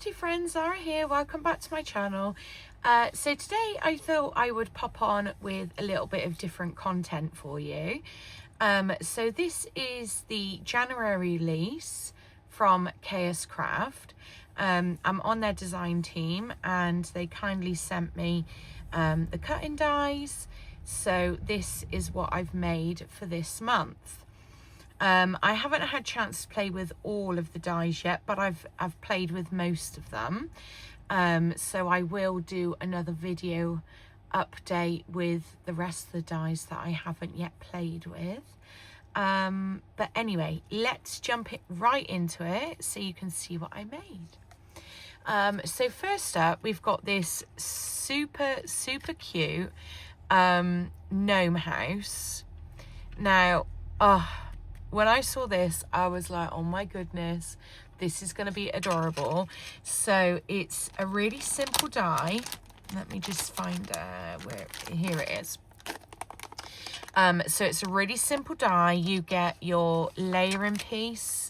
crafty friends, Zara here. Welcome back to my channel. So today I thought I would pop on with a little bit of different content for you. So this is the January release from KSCRAFT. I'm on their design team and they kindly sent me the cutting dies. So this is what I've made for this month. I haven't had a chance to play with all of the dies yet, but I've played with most of them. So I will do another video update with the rest of the dies that I haven't yet played with. But anyway, let's jump right into it so you can see what I made. So first up, we've got this super cute gnome house. Now, when I saw this, I was like, oh my goodness, this is going to be adorable. So it's a really simple die. Let me just find here it is. So it's a really simple die. You get your layering piece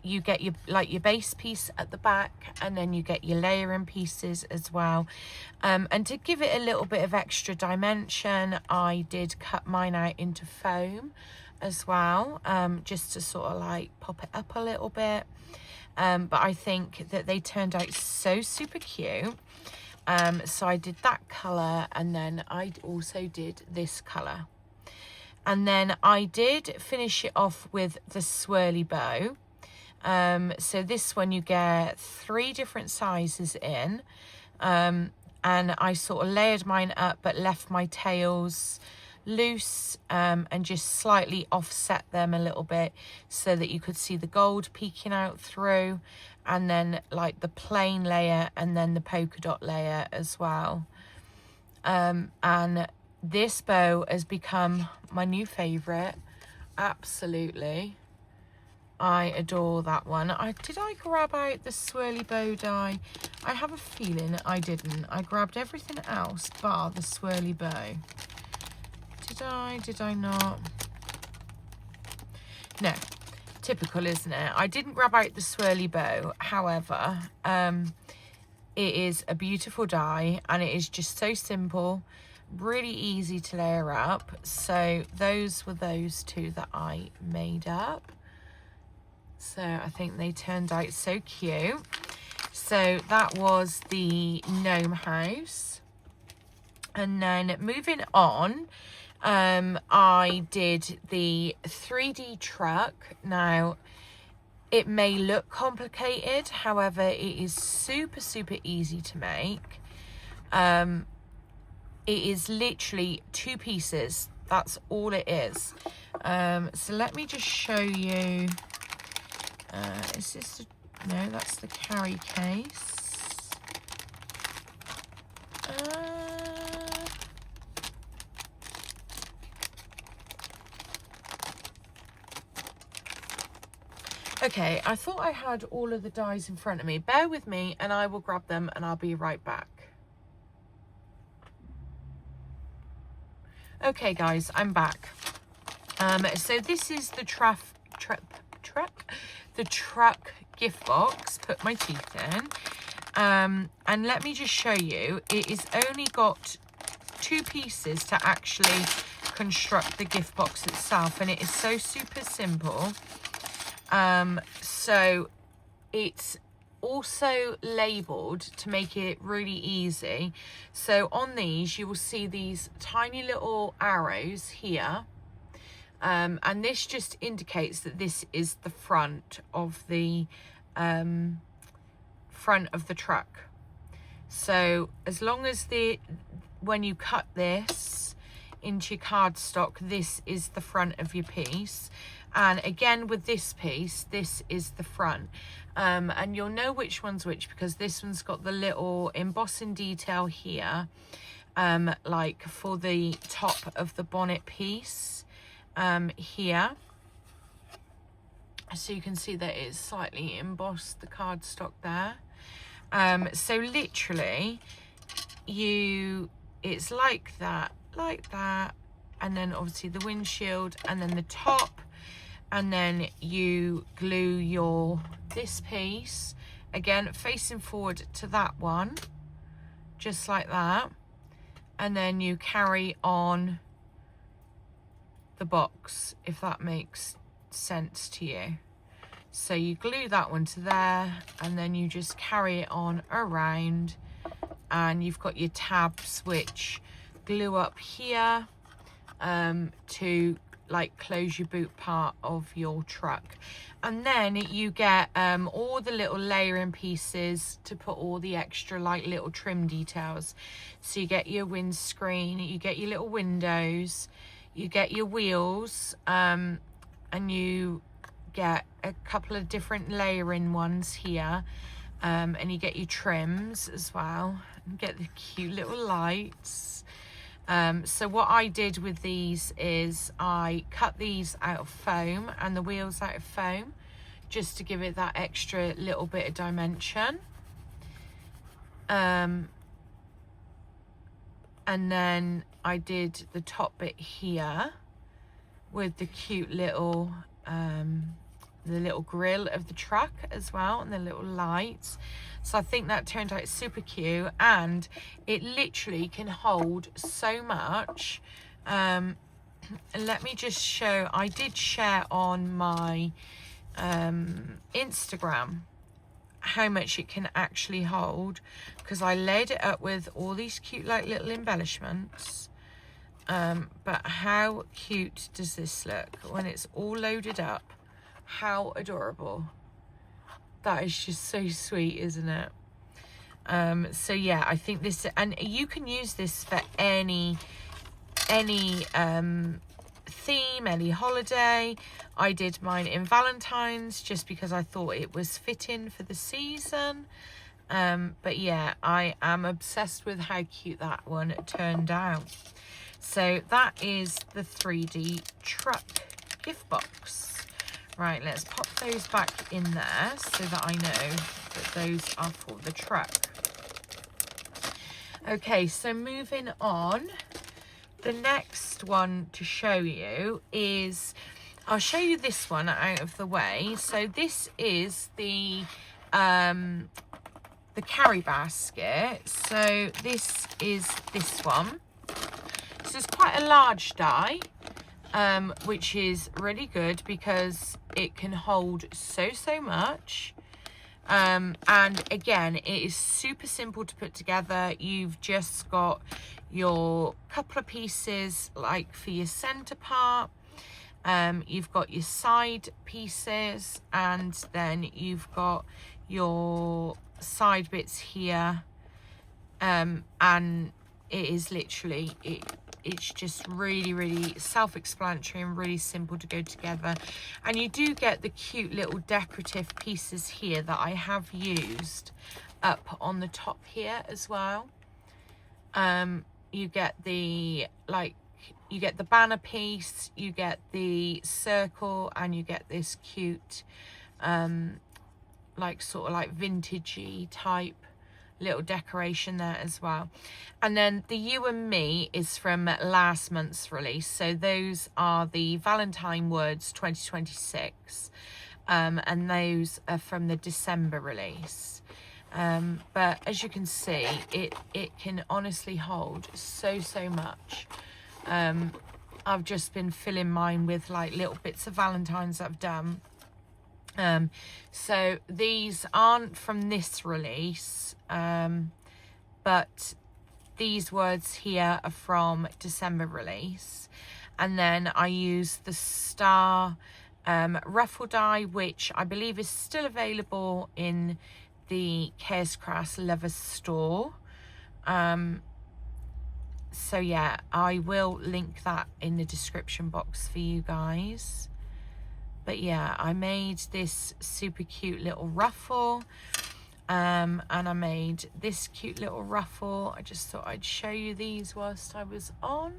you get your base piece at the back, and then you get your layering pieces as well. And to give it a little bit of extra dimension, I did cut mine out into foam as well, just to sort of like pop it up a little bit. But I think that they turned out so super cute. So I did that colour, and then I also did this colour. And then I did finish it off with the swirly bow. So this one you get 3 different sizes in, and I sort of layered mine up but left my tails loose, and just slightly offset them a little bit so that you could see the gold peeking out through, and then like the plain layer and then the polka dot layer as well. And this bow has become my new favorite. Absolutely, I adore that one. Did I grab out the swirly bow die? I have a feeling I didn't. I grabbed everything else bar the swirly bow. Did I not? No. Typical, isn't it? I didn't grab out the swirly bow. However, it is a beautiful die and it is just so simple, really easy to layer up. So those were those 2 that I made up. So I think they turned out so cute. So that was the gnome house. And then moving on, I did the 3D truck. Now, it may look complicated, however, it is super easy to make. It is literally 2 pieces. That's all it is. So let me just show you. Is this no, that's the carry case. Okay, I thought I had all of the dies in front of me. Bear with me and I will grab them and I'll be right back. Okay guys, I'm back. So this is the truck gift box. Put my teeth in. And let me just show you, it is only got 2 pieces to actually construct the gift box itself, and it is so super simple. So it's also labeled to make it really easy. So on these you will see these tiny little arrows here, and this just indicates that this is the front of the truck. So as long as when you cut this into your cardstock, this is the front of your piece. And again with this piece, this is the front. And you'll know which one's which because this one's got the little embossing detail here, like for the top of the bonnet piece here. So you can see that it's slightly embossed, the cardstock there. So literally it's like that, and then obviously the windshield, and then the top, and then you glue this piece again, facing forward to that one, just like that. And then you carry on the box, if that makes sense to you. So you glue that one to there, and then you just carry it on around, and you've got your tabs which glue up here to like close your boot part of your truck. And then you get all the little layering pieces to put all the extra like little trim details. So you get your windscreen, you get your little windows, you get your wheels, and you get a couple of different layering ones here, and you get your trims as well, and get the cute little lights. So what I did with these is I cut these out of foam and the wheels out of foam, just to give it that extra little bit of dimension. And then I did the top bit here with the cute little the little grill of the truck as well, and the little lights. So I think that turned out super cute, and it literally can hold so much. And let me just show, I did share on my Instagram how much it can actually hold, because I laid it up with all these cute like little embellishments. But how cute does this look when it's all loaded up? How adorable. That is just so sweet, isn't it? So yeah, I think this, and you can use this for any theme, any holiday. I did mine in Valentine's just because I thought it was fitting for the season. But yeah, I am obsessed with how cute that one turned out. So that is the 3D truck gift box. Right, let's pop those back in there so that I know that those are for the truck. Okay, so moving on, the next one to show you is, I'll show you this one out of the way. So this is the carry basket. So this is this one. So it's quite a large die, which is really good because it can hold so much. And again, it is super simple to put together. You've just got your couple of pieces like for your center part. You've got your side pieces, and then you've got your side bits here. And it is literally, it's just really self-explanatory and really simple to go together. And you do get the cute little decorative pieces here that I have used up on the top here as well. You get the you get the banner piece, you get the circle, and you get this cute like sort of like vintagey type little decoration there as well. And then the You and Me is from last month's release, so those are the Valentine Words 2026, and those are from the December release. But as you can see, it can honestly hold so much. I've just been filling mine with like little bits of Valentine's I've done. So these aren't from this release, but these words here are from December release. And then I use the star ruffle die, which I believe is still available in the KSCRAFT Lovers store. So yeah, I will link that in the description box for you guys. But yeah, I made this super cute little ruffle, and I made this cute little ruffle. I just thought I'd show you these whilst I was on.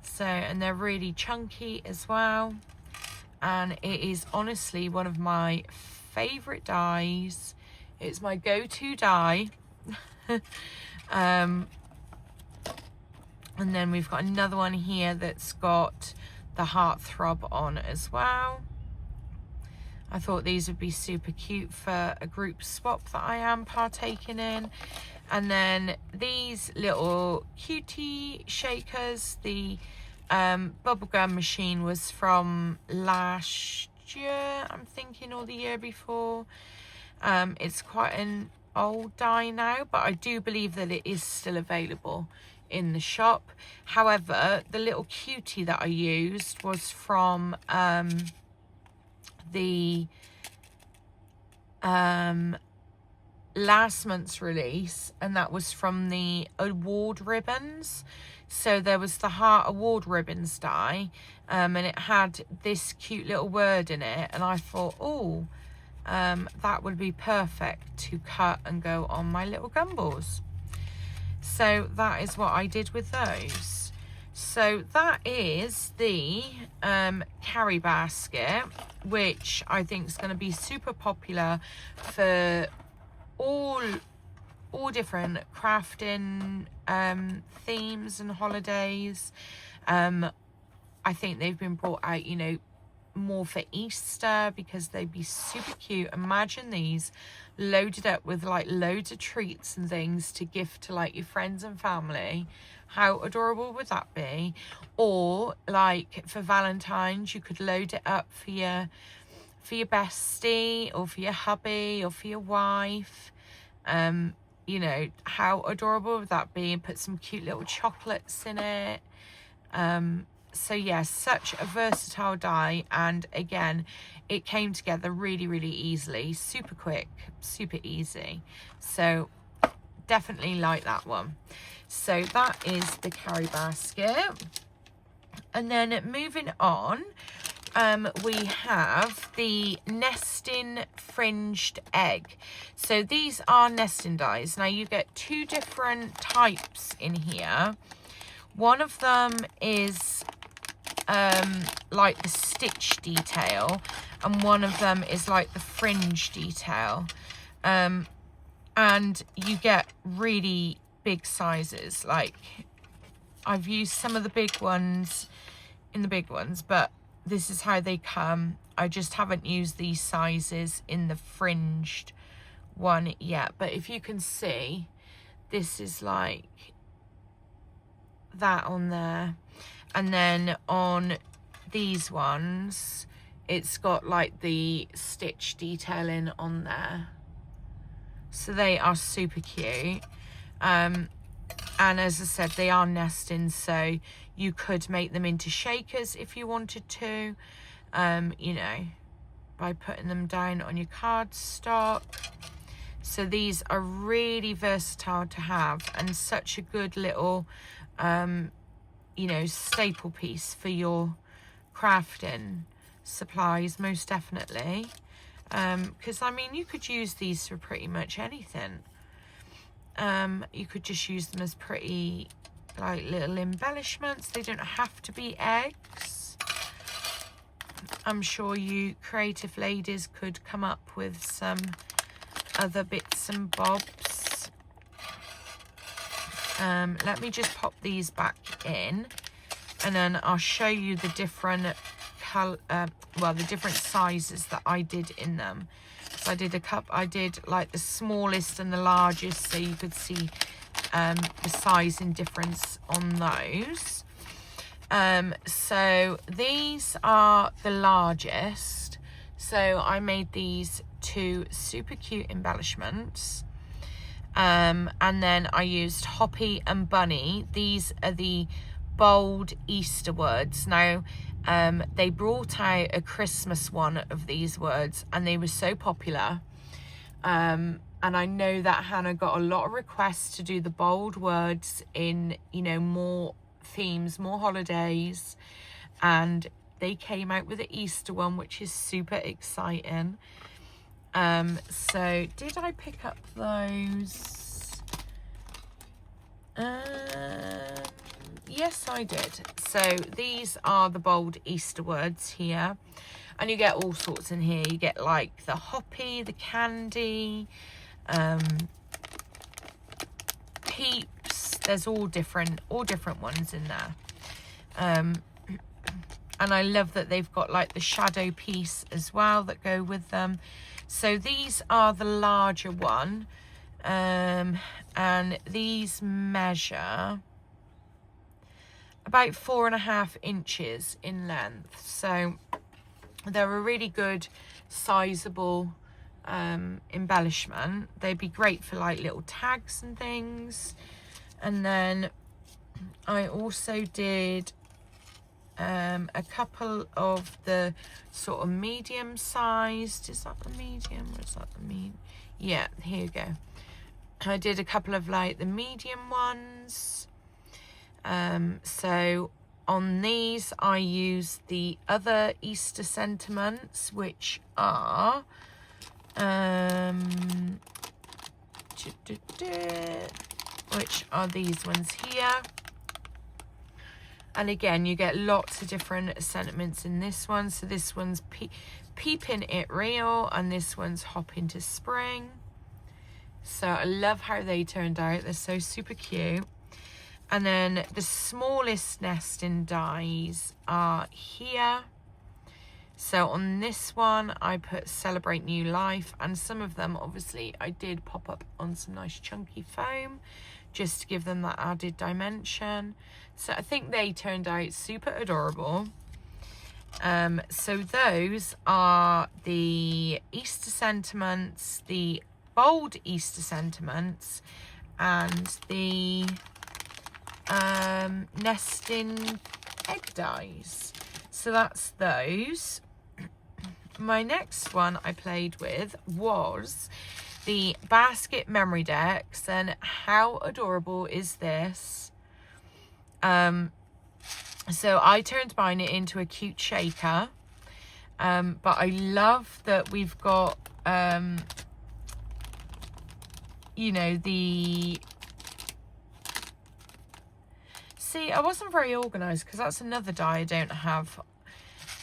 So, and they're really chunky as well. And it is honestly one of my favorite dies. It's my go-to die. And then we've got another one here that's got the heartthrob on as well. I thought these would be super cute for a group swap that I am partaking in. And then these little cutie shakers, the bubblegum machine was from last year, I'm thinking, or the year before. It's quite an old die now, but I do believe that it is still available in the shop. However, the little cutie that I used was from the last month's release, and that was from the award ribbons. So there was the Heart Award ribbons die, and it had this cute little word in it, and I thought, oh, that would be perfect to cut and go on my little gumballs. So that is what I did with those. So that is the carry basket, which I think is going to be super popular for all different crafting themes and holidays. I think they've been brought out, you know, more for Easter because they'd be super cute. Imagine these loaded up with like loads of treats and things to gift to like your friends and family. How adorable would that be? Or like for Valentine's, you could load it up for your bestie or for your hubby or for your wife. You know, how adorable would that be? And put some cute little chocolates in it. So yeah, such a versatile die, and again, it came together really, really easily, super quick, super easy. So definitely like that one. So that is the carry basket. And then moving on, we have the nesting fringed egg. So these are nesting dies. Now you get two different types in here. One of them is like the stitch detail, and one of them is like the fringe detail. And you get really big sizes. Like I've used some of the big ones in the big ones, but this is how they come. I just haven't used these sizes in the fringed one yet. But if you can see, this is like that on there. And then on these ones, it's got like the stitch detailing on there. So they are super cute. And as I said, they are nesting, so you could make them into shakers if you wanted to, you know, by putting them down on your cardstock. So these are really versatile to have, and such a good little, you know, staple piece for your crafting supplies, most definitely. Because I mean, you could use these for pretty much anything. You could just use them as pretty like little embellishments. They don't have to be eggs. I'm sure you creative ladies could come up with some other bits and bobs. Let me just pop these back in, and then I'll show you the different the different sizes that I did in them. So I did like the smallest and the largest, so you could see the sizing difference on those. So these are the largest. So I made these two super cute embellishments. And then I used Hoppy and Bunny. These are the bold Easter words. Now, they brought out a Christmas one of these words, and they were so popular. And I know that Hannah got a lot of requests to do the bold words in, you know, more themes, more holidays. And they came out with the Easter one, which is super exciting. So did I pick up those? Yes, I did. So these are the bold Easter words here, and you get all sorts in here. You get like the hoppy, the candy, peeps. There's all different ones in there. And I love that they've got like the shadow piece as well that go with them. So these are the larger one. And these measure about 4.5 inches in length. So they're a really good sizable embellishment. They'd be great for like little tags and things. And then I also did a couple of the sort of medium sized. Is that the medium or is that the mean? Yeah, here you go. I did a couple of like the medium ones. So on these I use the other Easter sentiments, which are which are these ones here. And again, you get lots of different sentiments in this one. So this one's peeping it real, and this one's hop into spring. So I love how they turned out. They're so super cute. And then the smallest nesting dies are here. So on this one, I put Celebrate New Life, and some of them, obviously, I did pop up on some nice chunky foam just to give them that added dimension. So I think they turned out super adorable. So those are the Easter sentiments, the bold Easter sentiments, and the nesting egg dies. So that's those. My next one I played with was the basket memory decks, and how adorable is this? So I turned mine into a cute shaker, but I love that we've got you know, see, I wasn't very organized because that's another die I don't have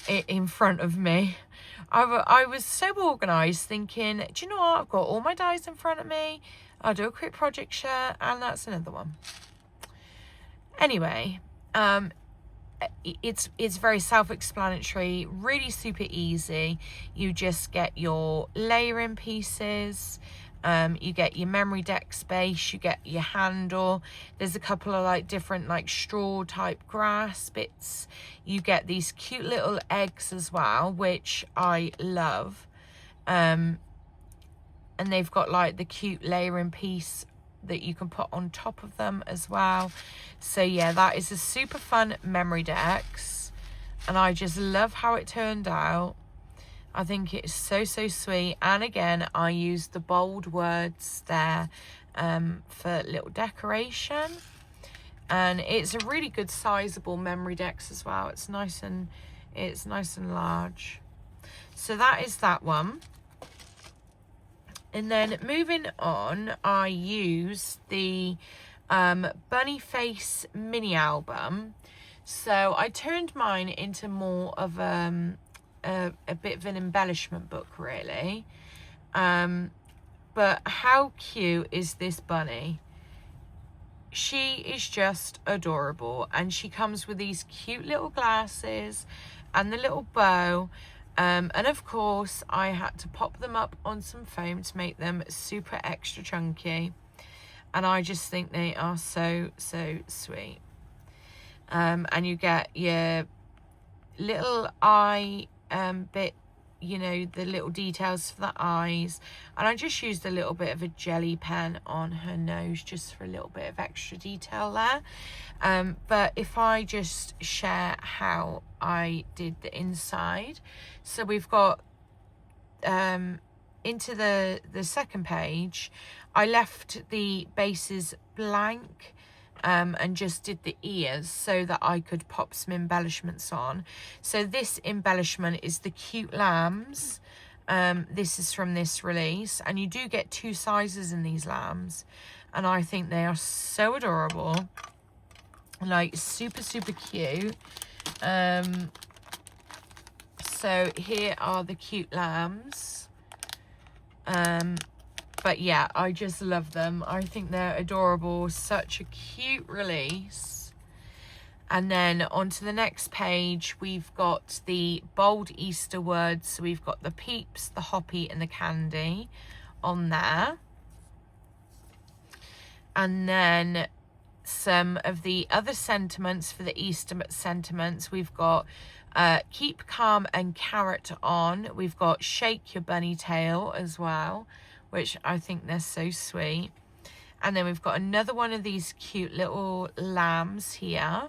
it in front of me. I was so organized, thinking, do you know what, I've got all my dies in front of me, I'll do a quick project share, and that's another one. Anyway, it's very self-explanatory, really super easy. You just get your layering pieces, you get your memory deck space, you get your handle, there's a couple of like different like straw type grass bits, you get these cute little eggs as well, which I love, and they've got like the cute layering piece that you can put on top of them as well. So yeah, that is a super fun memory decks, and I just love how it turned out. I think it's so sweet. And again, I use the bold words there for little decoration, and it's a really good sizable memory decks as well. It's nice and large. So that is that one. And then moving on, I use the Bunny Face mini album. So I turned mine into more of a bit of an embellishment book, really. But how cute is this bunny? She is just adorable, and she comes with these cute little glasses and the little bow. And of course, I had to pop them up on some foam to make them super extra chunky. And I just think they are so sweet. And you get your little eye bit, you know, the little details for the eyes. And I just used a little bit of a jelly pen on her nose just for a little bit of extra detail there. But if I just share how I did the inside. So we've got into the second page, I left the bases blank and just did the ears so that I could pop some embellishments on. So this embellishment is the cute lambs. This is from this release, and you do get 2 sizes in these lambs, and I think they are so adorable, like super cute. So here are the cute lambs. But yeah, I just love them. I think they're adorable. Such a cute release. And then onto the next page, we've got the bold Easter words. So we've got the peeps, the hoppy and the candy on there. And then some of the other sentiments for the Easter sentiments. We've got keep calm and carrot on. We've got shake your bunny tail as well, which I think they're so sweet. And then we've got another one of these cute little lambs here.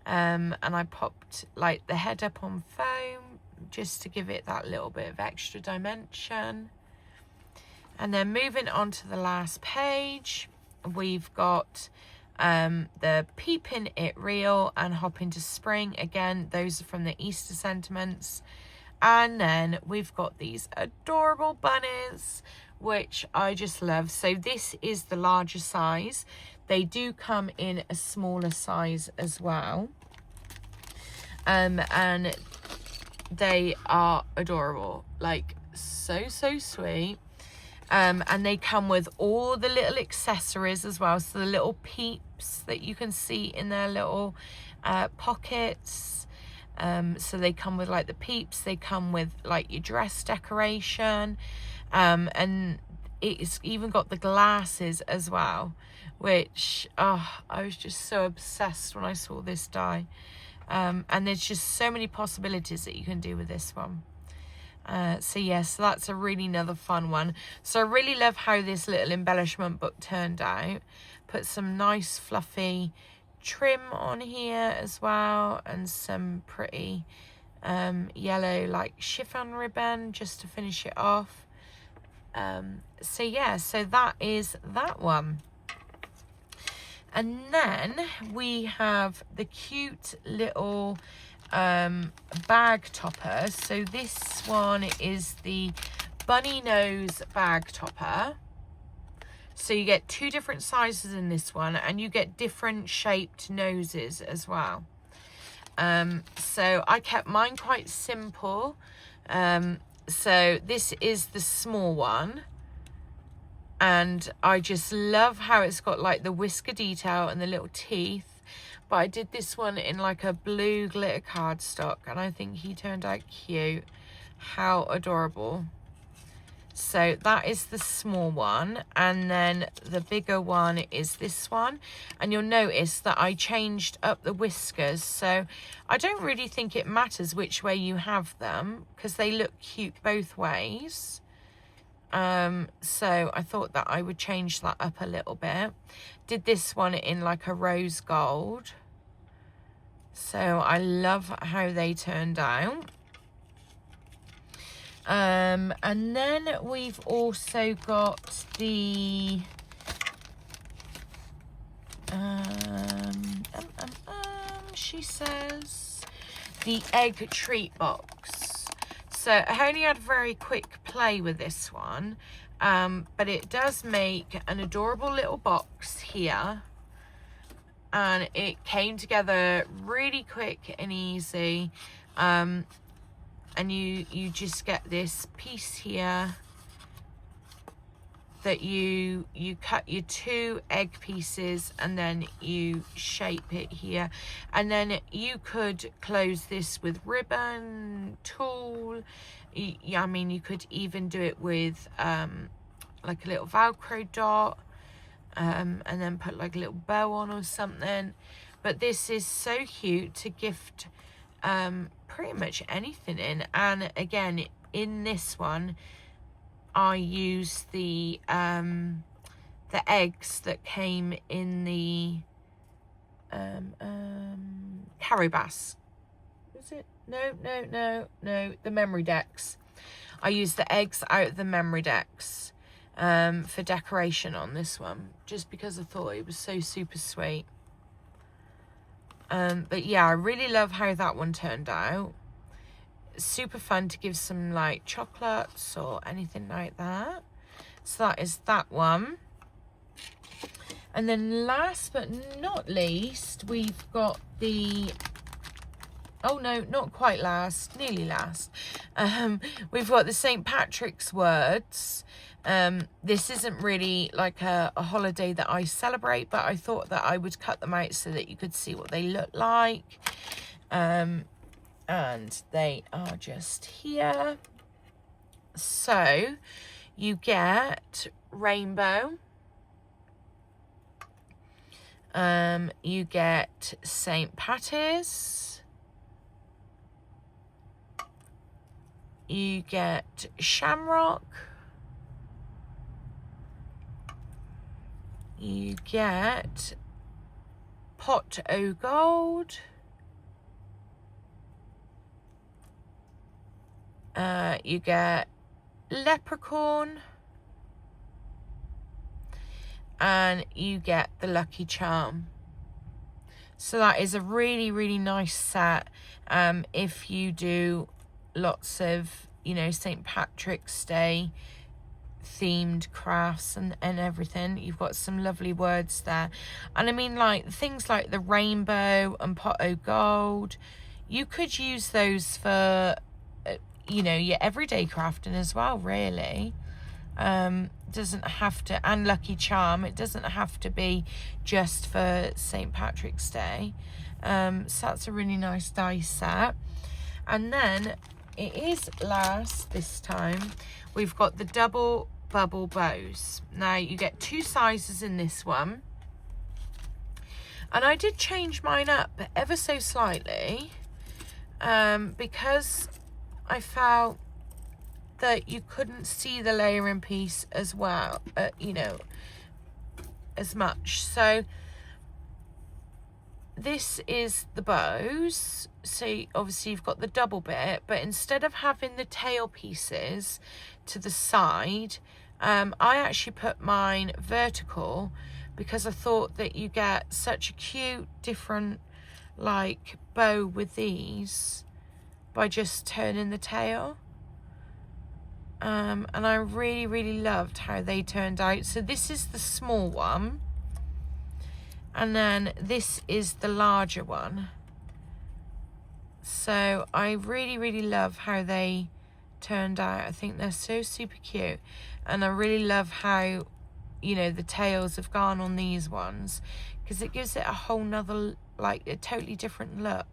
And I popped like the head up on foam just to give it that little bit of extra dimension. And then moving on to the last page, we've got the peeping it real and hop into spring. Again, those are from the Easter sentiments. And then we've got these adorable bunnies, which I just love. So this is the larger size. They do come in a smaller size as well. And they are adorable, like so sweet. And they come with all the little accessories as well. So the little peeps that you can see in their little pockets. So they come with like the peeps. They come with like your dress decoration. And it's even got the glasses as well, which, I was just so obsessed when I saw this die. And there's just so many possibilities that you can do with this one. So yes, that's a really another fun one. So I really love how this little embellishment book turned out. Put some nice fluffy trim on here as well, and some pretty yellow like chiffon ribbon just to finish it off. So yeah, so that is that one. And then we have the cute little bag topper. So this one is the bunny nose bag topper. So you get 2 different sizes in this one, and you get different shaped noses as well. So I kept mine quite simple. So this is the small one. And I just love how it's got like the whisker detail and the little teeth. But I did this one in like a blue glitter cardstock, and I think he turned out cute. How adorable. So that is the small one. And then the bigger one is this one. And you'll notice that I changed up the whiskers. So I don't really think it matters which way you have them, because they look cute both ways. So I thought that I would change that up a little bit. Did this one in like a rose gold. So I love how they turned out. And then we've also got the she says the egg treat box. So I only had a very quick play with this one, but it does make an adorable little box here, and it came together really quick and easy. And you just get this piece here that you cut your 2 egg pieces, and then you shape it here, and then you could close this with ribbon, tulle. I mean, you could even do it with like a little Velcro dot, and then put like a little bow on or something. But this is so cute to gift pretty much anything in. And again, in this one I use the eggs that came in the Caribas. Is it? No, the memory decks. I use the eggs out of the memory decks for decoration on this one, just because I thought it was so super sweet. But yeah, I really love how that one turned out. Super fun to give some like chocolates or anything like that. So that is that one. And then last but not least, we've got the Oh no, not quite last, nearly last. We've got the St. Patrick's words. This isn't really like a holiday that I celebrate, but I thought that I would cut them out so that you could see what they look like. And they are just here. So you get rainbow. You get St. Patty's. You get shamrock. You get pot o' gold. You get leprechaun. And you get the lucky charm. So that is a really, really nice set. If you do lots of, you know, St. Patrick's Day themed crafts and everything, you've got some lovely words there. And I mean, like things like the rainbow and pot o' gold, you could use those for, you know, your everyday crafting as well, really. Doesn't have to, and lucky charm, it doesn't have to be just for St. Patrick's Day. So that's a really nice die set. And then it is last this time, we've got the double bubble bows. Now you get 2 sizes in this one, and I did change mine up ever so slightly, because I felt that you couldn't see the layering piece as well, you know, as much. So this is the bows. So obviously you've got the double bit, but instead of having the tail pieces to the side, I actually put mine vertical because I thought that you get such a cute different like bow with these by just turning the tail. And I really, really loved how they turned out. So this is the small one, and then this is the larger one. So I really, really love how they turned out. I think they're so super cute, and I really love how, you know, the tails have gone on these ones, because it gives it a whole nother, like a totally different look.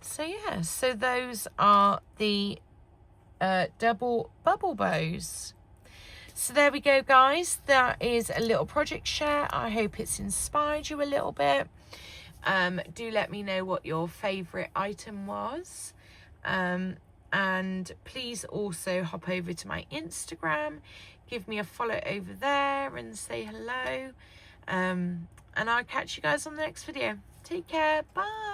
So yeah, so those are the double bubble bows. So there we go, guys. That is a little project share. I hope it's inspired you a little bit. Do let me know what your favorite item was, and please also hop over to my Instagram, give me a follow over there and say hello, and I'll catch you guys on the next video. Take care, bye.